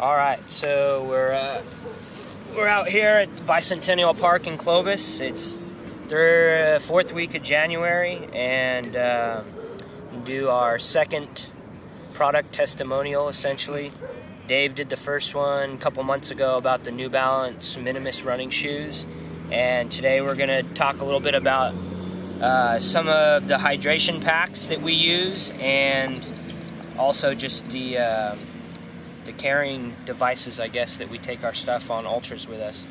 Alright, so we're out here at Bicentennial Park in Clovis. It's the fourth week of January, and do our second product testimonial, essentially. Dave did the first one a couple months ago about the New Balance Minimus running shoes, and today we're going to talk a little bit about some of the hydration packs that we use, and also just the carrying devices, I guess, that we take our stuff on ultras with us.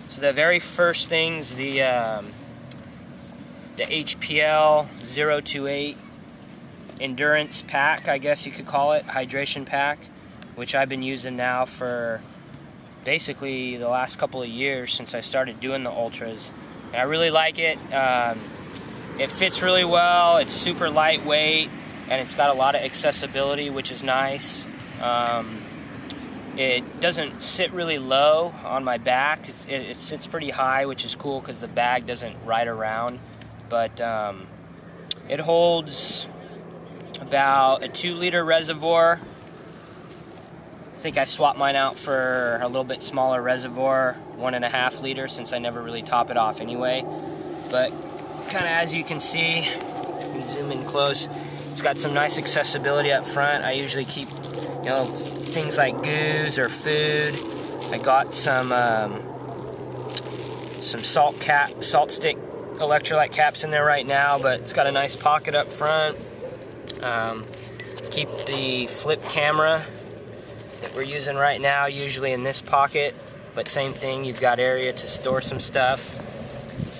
So the very first thing's the HPL 028 endurance pack, I guess you could call it, hydration pack, which I've been using now for basically the last couple of years since I started doing the ultras. And I really like it. It fits really well, it's super lightweight, and it's got a lot of accessibility, which is nice. It doesn't sit really low on my back. It sits pretty high, which is cool because the bag doesn't ride around. But it holds about a 2-liter reservoir. I think I swapped mine out for a little bit smaller reservoir, 1.5 liter, since I never really top it off anyway. But kind of as you can see, you can zoom in close, it's got some nice accessibility up front. I usually keep, things like goos or food. I got some salt stick electrolyte caps in there right now, but it's got a nice pocket up front. Keep the flip camera that we're using right now usually in this pocket, but same thing, you've got area to store some stuff.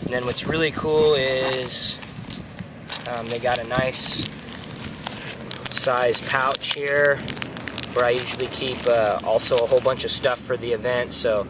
And then what's really cool is they got a nice size pouch here where I usually keep also a whole bunch of stuff for the event. So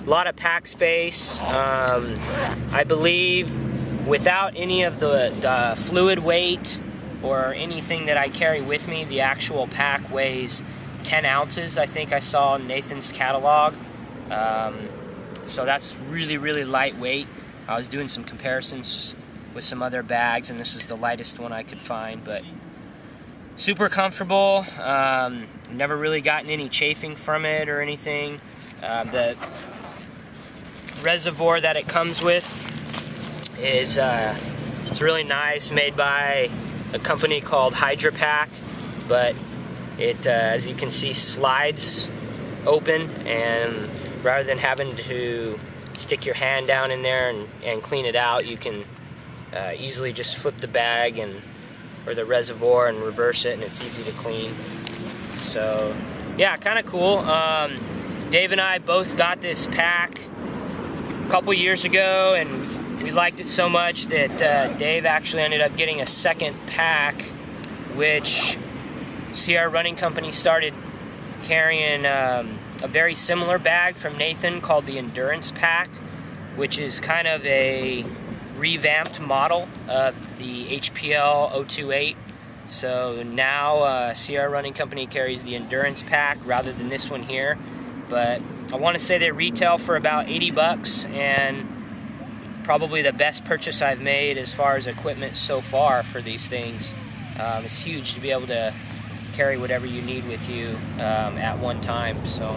a lot of pack space. I believe without any of the fluid weight or anything that I carry with me, the actual pack weighs 10 ounces, I think I saw in Nathan's catalog. So that's really, really lightweight. I was doing some comparisons with some other bags, and this was the lightest one I could find, but super comfortable. Never really gotten any chafing from it or anything. The reservoir that it comes with is it's really nice, made by a company called Hydra Pack, but it, as you can see, slides open, and rather than having to stick your hand down in there and clean it out, you can easily just flip the bag or the reservoir and reverse it, and it's easy to clean. So yeah, kind of cool. Dave and I both got this pack a couple years ago, and we liked it so much that Dave actually ended up getting a second pack, which CR Running Company started carrying a very similar bag from Nathan called the Endurance Pack, which is kind of a revamped model of the HPL 028. So now CR Running Company carries the Endurance Pack rather than this one here. But I want to say they retail for about 80 bucks, and probably the best purchase I've made as far as equipment so far for these things. It's huge to be able to carry whatever you need with you at one time. So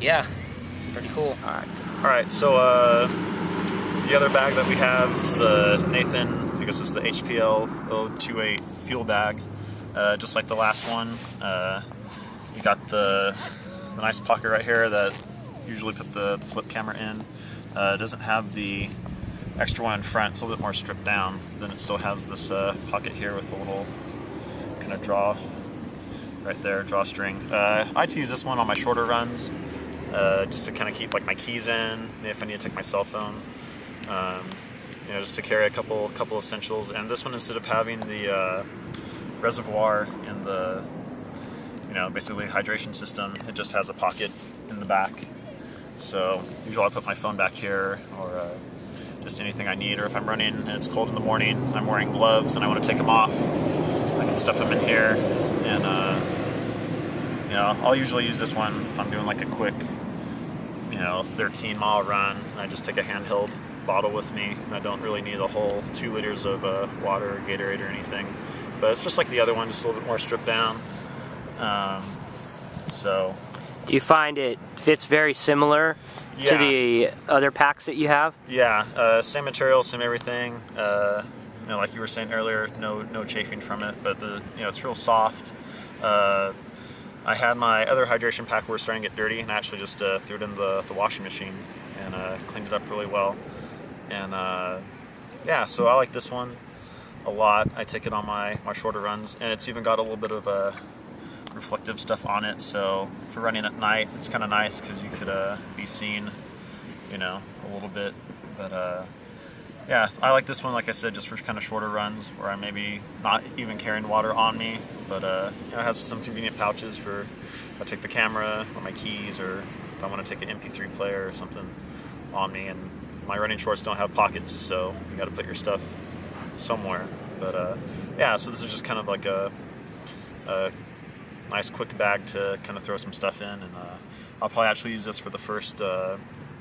yeah, pretty cool. Alright, so the other bag that we have is the Nathan, I guess it's the HPL 028 fuel bag. Just like the last one, you got the nice pocket right here that usually put the flip camera in. It doesn't have the extra one in front, it's a little bit more stripped down. Then it still has this pocket here with a little kind of draw right there, drawstring. I'd use this one on my shorter runs, just to kind of keep like my keys in, if I need to take my cell phone. Just to carry a couple essentials. And this one, instead of having the reservoir in the, basically hydration system, it just has a pocket in the back. So usually I put my phone back here, or just anything I need. Or if I'm running and it's cold in the morning, I'm wearing gloves and I want to take them off, I can stuff them in here. And I'll usually use this one if I'm doing like a quick 13-mile run, and I just take a handheld bottle with me, and I don't really need a whole 2 liters of water or Gatorade or anything. But it's just like the other one, just a little bit more stripped down. So Do you find it fits very similar to the other packs that you have? Yeah, same material, same everything. You know, like you were saying earlier, no chafing from it, but it's real soft. I had my other hydration pack where it was starting to get dirty, and I actually just threw it in the washing machine and cleaned it up really well. And yeah, so I like this one a lot. I take it on my shorter runs, and it's even got a little bit of reflective stuff on it, so for running at night it's kind of nice because you could be seen, you know, a little bit. But yeah, I like this one, like I said, just for kind of shorter runs where I'm maybe not even carrying water on me, but you know, it has some convenient pouches for if I take the camera or my keys, or if I want to take an MP3 player or something on me. And my running shorts don't have pockets, so you got to put your stuff somewhere. But yeah, so this is just kind of like a nice quick bag to kind of throw some stuff in, and I'll probably actually use this for the first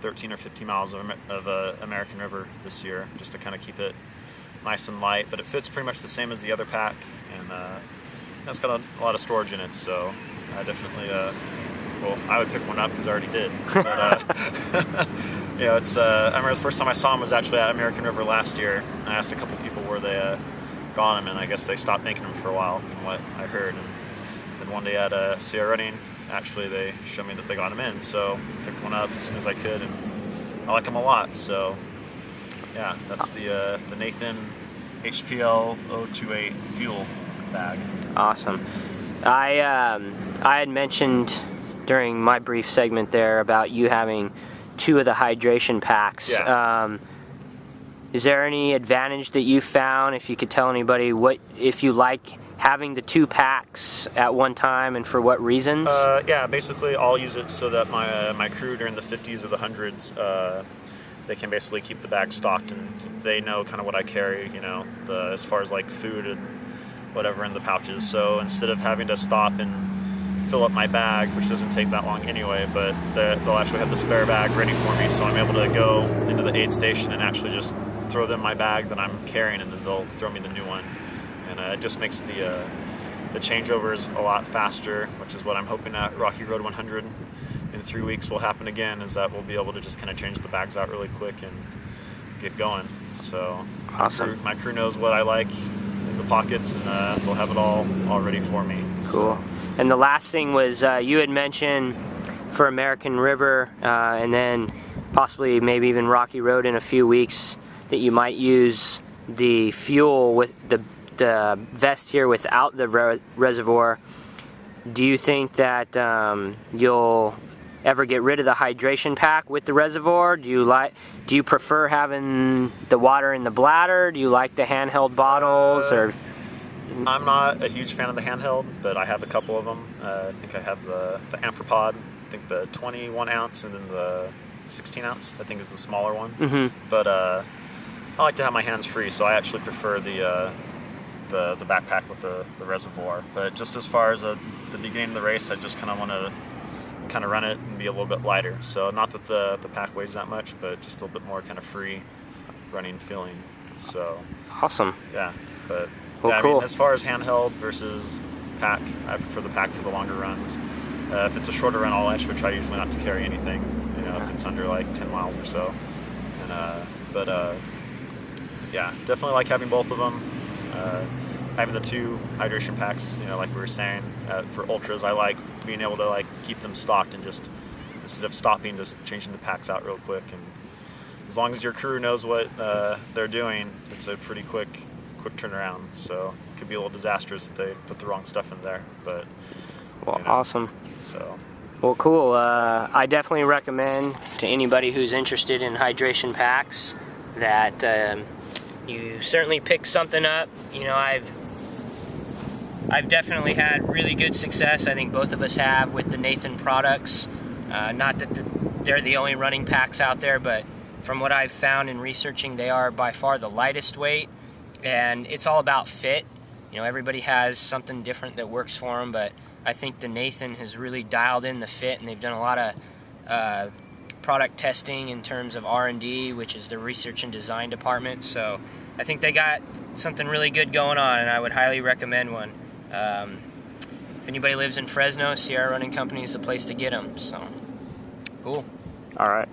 13 or 15 miles of American River this year, just to kind of keep it nice and light. But it fits pretty much the same as the other pack, and it's got a lot of storage in it, so I definitely, well, I would pick one up because I already did. But you know, it's I remember the first time I saw them was actually at American River last year. I asked a couple people where they got them, and I guess they stopped making them for a while, from what I heard. And then one day at Sierra Running, actually they showed me that they got them in, so I picked one up as soon as I could, and I like them a lot. So yeah, that's the Nathan HPL 028 fuel bag. Awesome. I had mentioned during my brief segment there about you having 2 of the hydration packs. Yeah. Is there any advantage that you found, if you could tell anybody if you like having the 2 packs at one time, and for what reasons? Yeah, basically I'll use it so that my crew during the 50s or the 100s, they can basically keep the bag stocked, and they know kind of what I carry, you know, as far as like food and whatever in the pouches. So instead of having to stop and fill up my bag, which doesn't take that long anyway, but they'll actually have the spare bag ready for me, so I'm able to go into the aid station and actually just throw them my bag that I'm carrying, and then they'll throw me the new one. And it just makes the changeovers a lot faster, which is what I'm hoping at Rocky Road 100 in 3 weeks will happen again, is that we'll be able to just kind of change the bags out really quick and get going. So awesome. My crew knows what I like in the pockets, and they'll have it all ready for me. Cool. So. And the last thing was you had mentioned for American River and then possibly maybe even Rocky Road in a few weeks that you might use the fuel with the vest here without the reservoir. Do you think that you'll ever get rid of the hydration pack with the reservoir? Do you prefer having the water in the bladder? Do you like the handheld bottles? Or I'm not a huge fan of the handheld, but I have a couple of them. I think I have the Amphipod, I think the 21 ounce, and then the 16 ounce, I think is the smaller one. Mm-hmm. But I like to have my hands free, so I actually prefer the backpack with the reservoir. But just as far as the beginning of the race, I just kind of want to kind of run it and be a little bit lighter. So not that the pack weighs that much, but just a little bit more kind of free running feeling. So awesome. Yeah, but well, yeah, cool. I mean, as far as handheld versus pack, I prefer the pack for the longer runs. If it's a shorter run, I'll actually try usually not to carry anything, you know, if it's under like 10 miles or so. And but yeah, definitely like having both of them. Having the 2 hydration packs, you know, like we were saying, for ultras, I like being able to like keep them stocked and just instead of stopping, just changing the packs out real quick. And as long as your crew knows what they're doing, it's a pretty quick turnaround. So it could be a little disastrous if they put the wrong stuff in there. But well, you know, awesome. So well, cool. I definitely recommend to anybody who's interested in hydration packs that you certainly pick something up. You know, I've definitely had really good success. I think both of us have with the Nathan products. Not that they're the only running packs out there, but from what I've found in researching, they are by far the lightest weight, and it's all about fit. You know, everybody has something different that works for them, but I think the Nathan has really dialed in the fit, and they've done a lot of product testing in terms of R&D, which is the research and design department. So I think they got something really good going on, and I would highly recommend one. If anybody lives in Fresno, Sierra Running Company is the place to get them. So, cool. All right.